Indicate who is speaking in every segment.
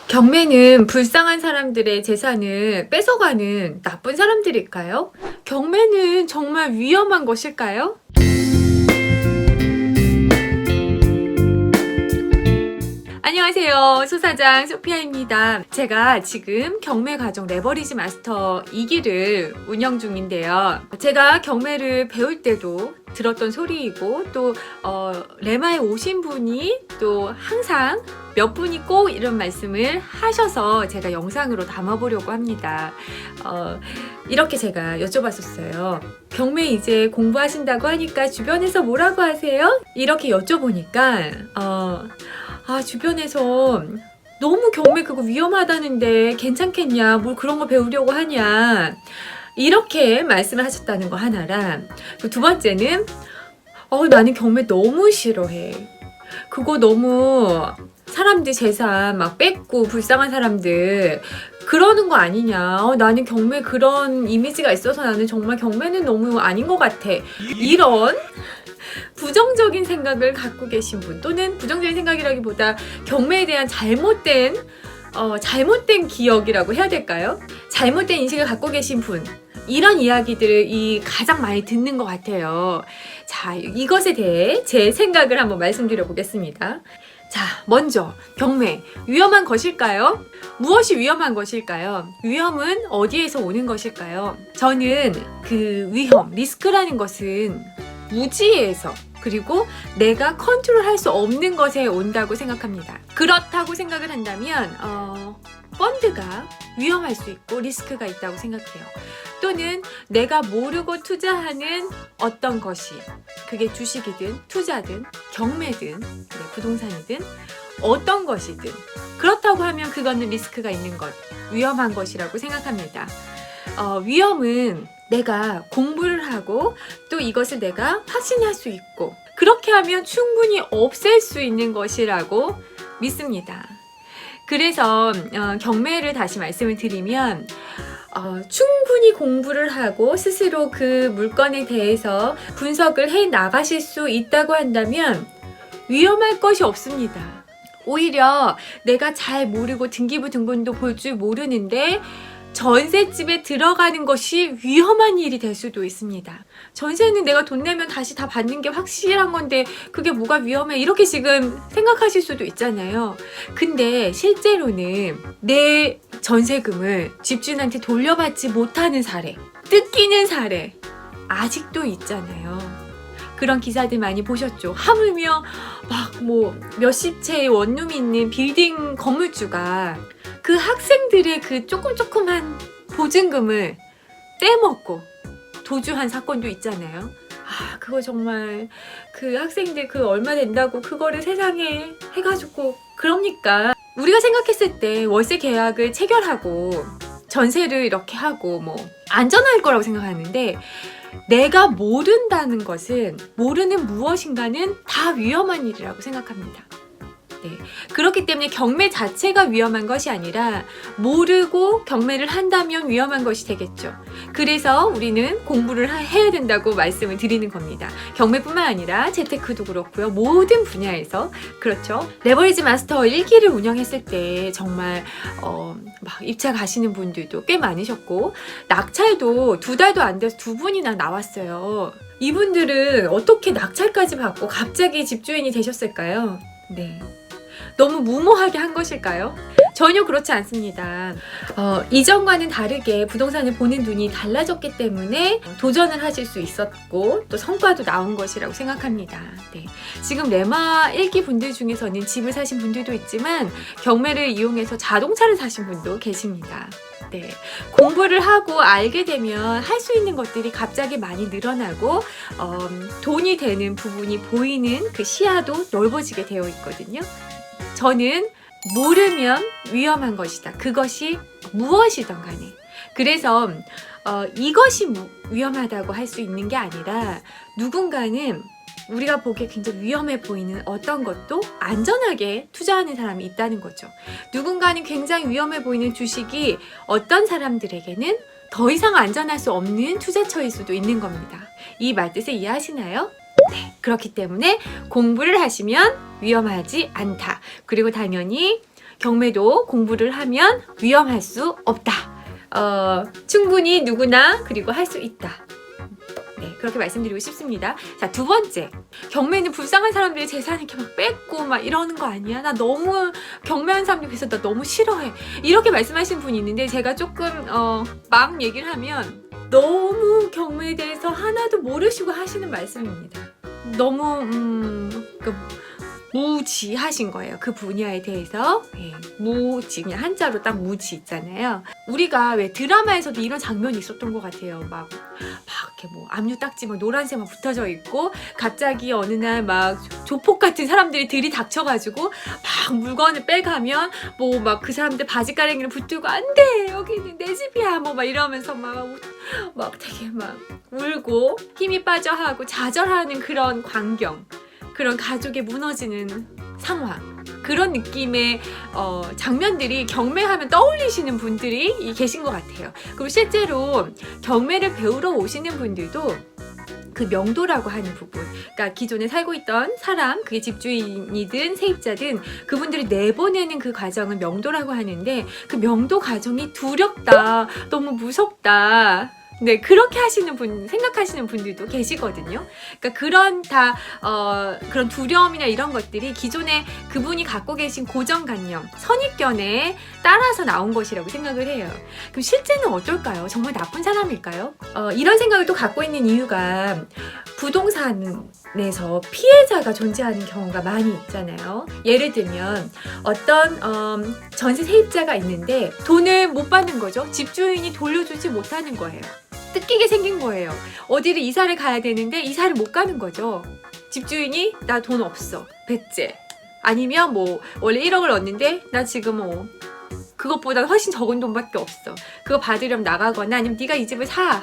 Speaker 1: 경매는 불쌍한 사람들의 재산을 뺏어가는 나쁜 사람들일까요? 경매는 정말 위험한 것일까요? 안녕하세요. 소사장 소피아입니다. 제가 지금 경매 과정 레버리지 마스터 2기를 운영 중인데요. 제가 경매를 배울 때도 들었던 소리이고 또 레마에 오신 분이 또 항상 몇 분이 꼭 이런 말씀을 하셔서 제가 영상으로 담아보려고 합니다. 이렇게 제가 여쭤봤었어요. 경매 이제 공부하신다고 하니까 주변에서 뭐라고 하세요? 이렇게 여쭤보니까 주변에서 너무 경매 그거 위험하다는데 괜찮겠냐, 뭘 그런 거 배우려고 하냐, 이렇게 말씀을 하셨다는 거 하나랑, 또 두 번째는 나는 경매 너무 싫어해. 그거 너무 사람들 재산 막 뺏고 불쌍한 사람들 그러는 거 아니냐. 나는 경매 그런 이미지가 있어서 나는 정말 경매는 너무 아닌 것 같아. 이런 부정적인 생각을 갖고 계신 분, 또는 부정적인 생각이라기보다 경매에 대한 잘못된 기억이라고 해야 될까요? 잘못된 인식을 갖고 계신 분, 이런 이야기들을 가장 많이 듣는 것 같아요. 자, 이것에 대해 제 생각을 한번 말씀드려 보겠습니다. 자, 먼저 경매 위험한 것일까요? 무엇이 위험한 것일까요? 위험은 어디에서 오는 것일까요? 저는 그 위험, 리스크라는 것은 무지에서, 그리고 내가 컨트롤할 수 없는 것에 온다고 생각합니다. 그렇다고 생각을 한다면 펀드가 위험할 수 있고 리스크가 있다고 생각해요. 또는 내가 모르고 투자하는 어떤 것이, 그게 주식이든 투자든 경매든 부동산이든 어떤 것이든, 그렇다고 하면 그거는 리스크가 있는 것, 위험한 것이라고 생각합니다. 위험은 내가 공부를 하고 또 이것을 내가 확신할 수 있고, 그렇게 하면 충분히 없앨 수 있는 것이라고 믿습니다. 그래서 경매를 다시 말씀을 드리면, 충분히 공부를 하고 스스로 그 물건에 대해서 분석을 해 나가실 수 있다고 한다면 위험할 것이 없습니다. 오히려 내가 잘 모르고 등기부 등본도 볼 줄 모르는데 전셋집에 들어가는 것이 위험한 일이 될 수도 있습니다. 전세는 내가 돈 내면 다시 다 받는 게 확실한 건데 그게 뭐가 위험해, 이렇게 지금 생각하실 수도 있잖아요. 근데 실제로는 내 전세금을 집주인한테 돌려받지 못하는 사례, 뜯기는 사례 아직도 있잖아요. 그런 기사들 많이 보셨죠? 하물며 막 몇십 채의 원룸이 있는 빌딩 건물주가 그 학생들의 그 조금한 보증금을 떼먹고 도주한 사건도 있잖아요. 그거 정말 그 학생들 그 얼마 된다고 그거를 세상에 해가지고, 그럽니까? 우리가 생각했을 때 월세 계약을 체결하고 전세를 이렇게 하고 안전할 거라고 생각하는데, 내가 모른다는 것은, 모르는 무엇인가는 다 위험한 일이라고 생각합니다. 네. 그렇기 때문에 경매 자체가 위험한 것이 아니라 모르고 경매를 한다면 위험한 것이 되겠죠. 그래서 우리는 공부를 해야 된다고 말씀을 드리는 겁니다. 경매뿐만 아니라 재테크도 그렇고요. 모든 분야에서 그렇죠. 레버리지 마스터 1기를 운영했을 때 정말 막 입찰 가시는 분들도 꽤 많으셨고, 낙찰도 2달도 안 돼서 2분이나 나왔어요. 이분들은 어떻게 낙찰까지 받고 갑자기 집주인이 되셨을까요? 네. 너무 무모하게 한 것일까요? 전혀 그렇지 않습니다. 이전과는 다르게 부동산을 보는 눈이 달라졌기 때문에 도전을 하실 수 있었고 또 성과도 나온 것이라고 생각합니다. 네. 지금 레마 1기 분들 중에서는 집을 사신 분들도 있지만 경매를 이용해서 자동차를 사신 분도 계십니다. 네. 공부를 하고 알게 되면 할 수 있는 것들이 갑자기 많이 늘어나고 돈이 되는 부분이 보이는 그 시야도 넓어지게 되어 있거든요. 저는 모르면 위험한 것이다. 그것이 무엇이든 간에. 그래서 이것이 위험하다고 할 수 있는 게 아니라, 누군가는 우리가 보기에 굉장히 위험해 보이는 어떤 것도 안전하게 투자하는 사람이 있다는 거죠. 누군가는 굉장히 위험해 보이는 주식이 어떤 사람들에게는 더 이상 안전할 수 없는 투자처일 수도 있는 겁니다. 이 말뜻을 이해하시나요? 네, 그렇기 때문에 공부를 하시면 위험하지 않다. 그리고 당연히 경매도 공부를 하면 위험할 수 없다. 충분히 누구나 그리고 할 수 있다. 네, 그렇게 말씀드리고 싶습니다. 자, 두 번째. 경매는 불쌍한 사람들이 재산 이렇게 막 뺏고 막 이러는 거 아니야? 나 너무 경매하는 사람들 그래서 나 너무 싫어해. 이렇게 말씀하신 분이 있는데 제가 조금 막 얘기를 하면 너무 경매에 대해서 하나도 모르시고 하시는 말씀입니다. 너무 무지하신 거예요. 그 분야에 대해서. 네, 무지, 그냥 한자로 딱 무지 있잖아요. 우리가 왜 드라마에서도 이런 장면이 있었던 것 같아요. 막 이렇게 뭐 압류 딱지 막 노란색 막 붙어져 있고 갑자기 어느 날 막 조폭 같은 사람들이 들이닥쳐가지고 막 물건을 빼가면 뭐 막 그 사람들 바지가랑이를 붙들고 안 돼! 여기는 내 집이야! 뭐 막 이러면서 막 되게 막 울고 힘이 빠져하고 좌절하는 그런 광경. 그런 가족이 무너지는 상황, 그런 느낌의 장면들이 경매하면 떠올리시는 분들이 계신 것 같아요. 그리고 실제로 경매를 배우러 오시는 분들도 그 명도라고 하는 부분, 그러니까 기존에 살고 있던 사람, 그게 집주인이든 세입자든 그분들이 내보내는 그 과정을 명도라고 하는데, 그 명도 과정이 두렵다, 너무 무섭다, 네, 그렇게 하시는 분, 생각하시는 분들도 계시거든요. 그러니까 그런 두려움이나 이런 것들이 기존에 그분이 갖고 계신 고정관념, 선입견에 따라서 나온 것이라고 생각을 해요. 그럼 실제는 어떨까요? 정말 나쁜 사람일까요? 이런 생각을 또 갖고 있는 이유가 부동산에서 피해자가 존재하는 경우가 많이 있잖아요. 예를 들면 어떤 전세 세입자가 있는데 돈을 못 받는 거죠. 집주인이 돌려주지 못하는 거예요. 뜯기게 생긴 거예요. 어디를 이사를 가야 되는데 이사를 못 가는 거죠. 집주인이 나 돈 없어, 배째. 아니면 뭐 원래 1억을 얻는데 나 지금 그것보다 훨씬 적은 돈밖에 없어. 그거 받으려면 나가거나 아니면 네가 이 집을 사.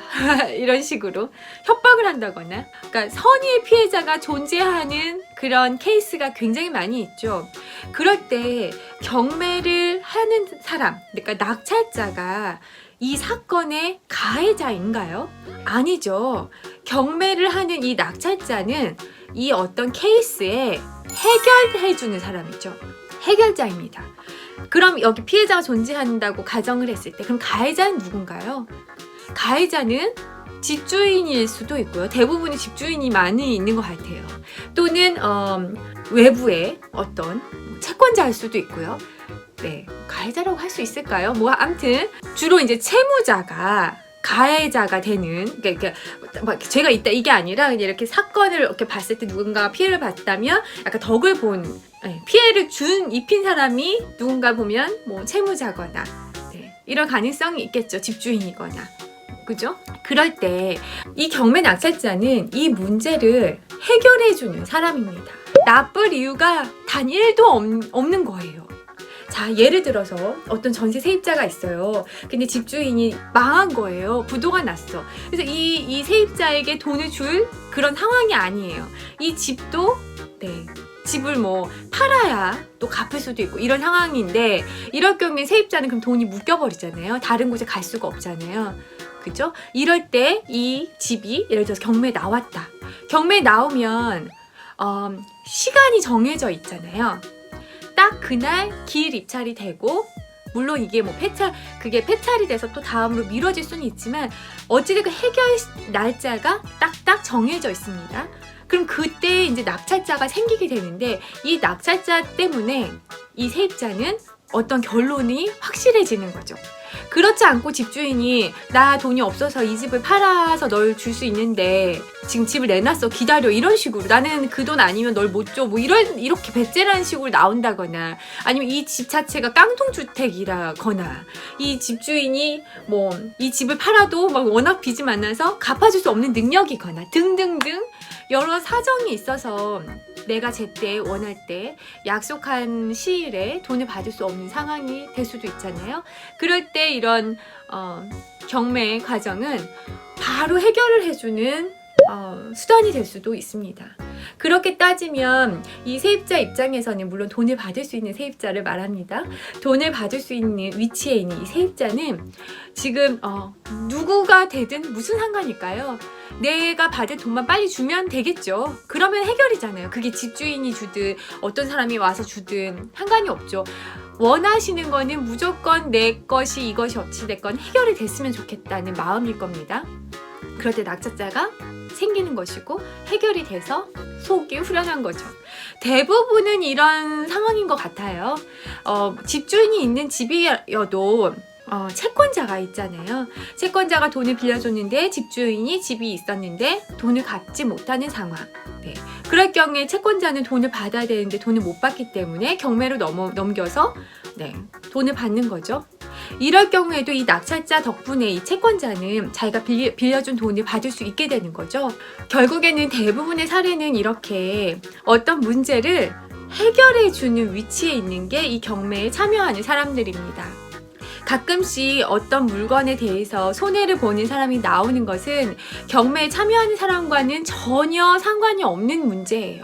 Speaker 1: 이런 식으로 협박을 한다거나. 그러니까 선의의 피해자가 존재하는 그런 케이스가 굉장히 많이 있죠. 그럴 때 경매를 하는 사람, 그러니까 낙찰자가 이 사건의 가해자인가요? 아니죠. 경매를 하는 이 낙찰자는 이 어떤 케이스에 해결해주는 사람이죠. 해결자입니다. 그럼 여기 피해자가 존재한다고 가정을 했을 때 그럼 가해자는 누군가요? 가해자는 집주인일 수도 있고요. 대부분의 집주인이 많이 있는 것 같아요. 또는 외부의 어떤 채권자일 수도 있고요. 네, 가해자라고 할 수 있을까요? 뭐 아무튼 주로 이제 채무자가 가해자가 되는, 그러니까 막 죄가 있다 이게 아니라 그냥 이렇게 사건을 이렇게 봤을 때 누군가가 피해를 봤다면 약간 덕을 본, 피해를 입힌 사람이 누군가 보면 뭐 채무자거나, 네, 이런 가능성이 있겠죠. 집주인이거나. 그죠? 그럴 때 이 경매 낙찰자는 이 문제를 해결해주는 사람입니다. 나쁠 이유가 단 1도 없는 거예요. 자, 예를 들어서 어떤 전세 세입자가 있어요. 근데 집주인이 망한 거예요. 부도가 났어. 그래서 이 세입자에게 돈을 줄 그런 상황이 아니에요. 이 집도, 네, 집을 뭐 팔아야 또 갚을 수도 있고 이런 상황인데, 이럴 경우에 세입자는 그럼 돈이 묶여버리잖아요. 다른 곳에 갈 수가 없잖아요. 그죠? 이럴 때 이 집이 예를 들어서 경매에 나왔다. 경매에 나오면 시간이 정해져 있잖아요. 딱 그날 기일 입찰이 되고, 물론 이게 뭐 그게 폐찰이 돼서 또 다음으로 미뤄질 수는 있지만 어찌됐건 해결 날짜가 딱딱 정해져 있습니다. 그럼 그때 이제 낙찰자가 생기게 되는데, 이 낙찰자 때문에 이 세입자는 어떤 결론이 확실해지는 거죠. 그렇지 않고 집주인이 나 돈이 없어서 이 집을 팔아서 널 줄 수 있는데 지금 집을 내놨어, 기다려, 이런 식으로, 나는 그 돈 아니면 널 못 줘, 뭐 이렇게 배째라는 식으로 나온다거나, 아니면 이 집 자체가 깡통주택이라거나, 이 집주인이 뭐 이 집을 팔아도 막 워낙 빚이 많아서 갚아줄 수 없는 능력이거나 등등등 여러 사정이 있어서 내가 제때 원할 때 약속한 시일에 돈을 받을 수 없는 상황이 될 수도 있잖아요. 그럴 때 이런 경매 과정은 바로 해결을 해주는 수단이 될 수도 있습니다. 그렇게 따지면 이 세입자 입장에서는 물론 돈을 받을 수 있는 세입자를 말합니다. 돈을 받을 수 있는 위치에 있는 이 세입자는 지금 누구가 되든 무슨 상관일까요? 내가 받을 돈만 빨리 주면 되겠죠. 그러면 해결이잖아요. 그게 집주인이 주든 어떤 사람이 와서 주든 상관이 없죠. 원하시는 거는 무조건 내 것이 이것이 어찌됐건 해결이 됐으면 좋겠다는 마음일 겁니다. 그럴 때 낙찰자가 생기는 것이고 해결이 돼서 속이 후련한 거죠. 대부분은 이런 상황인 것 같아요. 집주인이 있는 집이어도 채권자가 있잖아요. 채권자가 돈을 빌려줬는데 집주인이 집이 있었는데 돈을 갚지 못하는 상황. 네. 그럴 경우에 채권자는 돈을 받아야 되는데 돈을 못 받기 때문에 경매로 넘겨서 돈을 받는 거죠. 이럴 경우에도 이 낙찰자 덕분에 이 채권자는 자기가 빌려준 돈을 받을 수 있게 되는 거죠. 결국에는 대부분의 사례는 이렇게 어떤 문제를 해결해주는 위치에 있는 게 이 경매에 참여하는 사람들입니다. 가끔씩 어떤 물건에 대해서 손해를 보는 사람이 나오는 것은 경매에 참여하는 사람과는 전혀 상관이 없는 문제예요.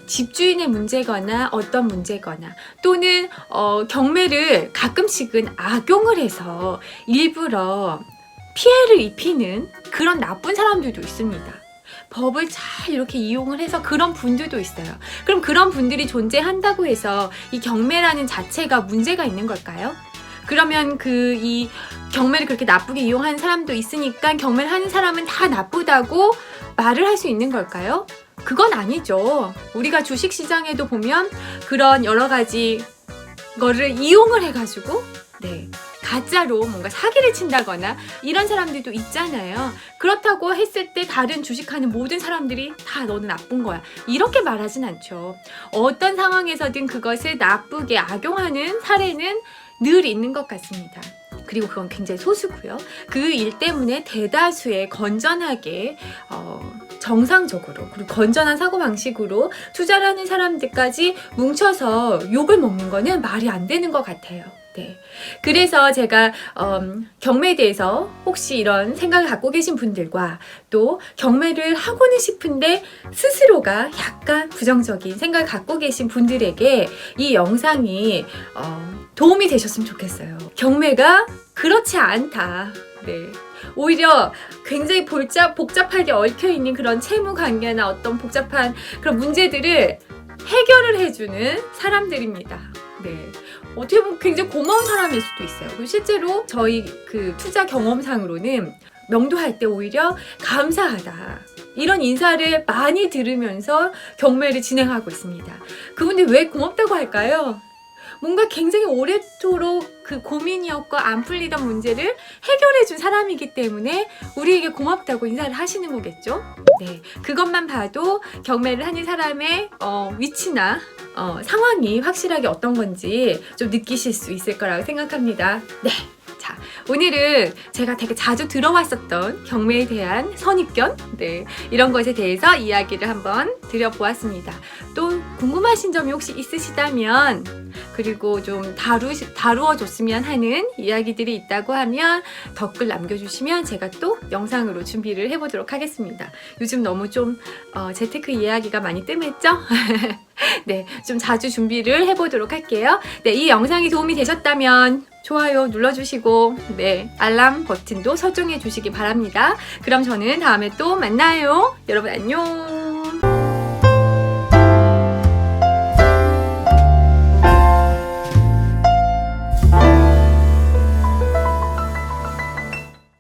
Speaker 1: 집주인의 문제거나 어떤 문제거나 또는 경매를 가끔씩은 악용을 해서 일부러 피해를 입히는 그런 나쁜 사람들도 있습니다. 법을 잘 이렇게 이용을 해서 그런 분들도 있어요. 그럼 그런 분들이 존재한다고 해서 이 경매라는 자체가 문제가 있는 걸까요? 그러면 이 경매를 그렇게 나쁘게 이용하는 사람도 있으니까 경매를 하는 사람은 다 나쁘다고 말을 할 수 있는 걸까요? 그건 아니죠. 우리가 주식시장에도 보면 그런 여러 가지 거를 이용을 해가지고 가짜로 뭔가 사기를 친다거나 이런 사람들도 있잖아요. 그렇다고 했을 때 다른 주식하는 모든 사람들이 다 너는 나쁜 거야. 이렇게 말하진 않죠. 어떤 상황에서든 그것을 나쁘게 악용하는 사례는 늘 있는 것 같습니다. 그리고 그건 굉장히 소수고요. 그 일 때문에 대다수의 건전하게 정상적으로 그리고 건전한 사고방식으로 투자를 하는 사람들까지 뭉쳐서 욕을 먹는 거는 말이 안 되는 것 같아요. 네. 그래서 제가 경매에 대해서 혹시 이런 생각을 갖고 계신 분들과 또 경매를 하고는 싶은데 스스로가 약간 부정적인 생각을 갖고 계신 분들에게 이 영상이 도움이 되셨으면 좋겠어요. 경매가 그렇지 않다. 네. 오히려 굉장히 복잡하게 얽혀있는 그런 채무 관계나 어떤 복잡한 그런 문제들을 해결을 해주는 사람들입니다. 네. 어떻게 보면 굉장히 고마운 사람일 수도 있어요. 그리고 실제로 저희 그 투자 경험상으로는 명도할 때 오히려 감사하다. 이런 인사를 많이 들으면서 경매를 진행하고 있습니다. 그분들 왜 고맙다고 할까요? 뭔가 굉장히 오래도록 그 고민이었고 안 풀리던 문제를 해결해준 사람이기 때문에 우리에게 고맙다고 인사를 하시는 거겠죠? 네, 그것만 봐도 경매를 하는 사람의 위치나 상황이 확실하게 어떤 건지 좀 느끼실 수 있을 거라고 생각합니다. 네. 자, 오늘은 제가 되게 자주 들어왔었던 경매에 대한 선입견, 이런 것에 대해서 이야기를 한번 드려보았습니다. 또 궁금하신 점이 혹시 있으시다면 그리고 좀 다루어줬으면 하는 이야기들이 있다고 하면 댓글 남겨주시면 제가 또 영상으로 준비를 해보도록 하겠습니다. 요즘 너무 좀 재테크 이야기가 많이 뜸했죠? 네, 좀 자주 준비를 해보도록 할게요. 네, 이 영상이 도움이 되셨다면 좋아요 눌러주시고 알람 버튼도 설정해 주시기 바랍니다. 그럼 저는 다음에 또 만나요. 여러분 안녕.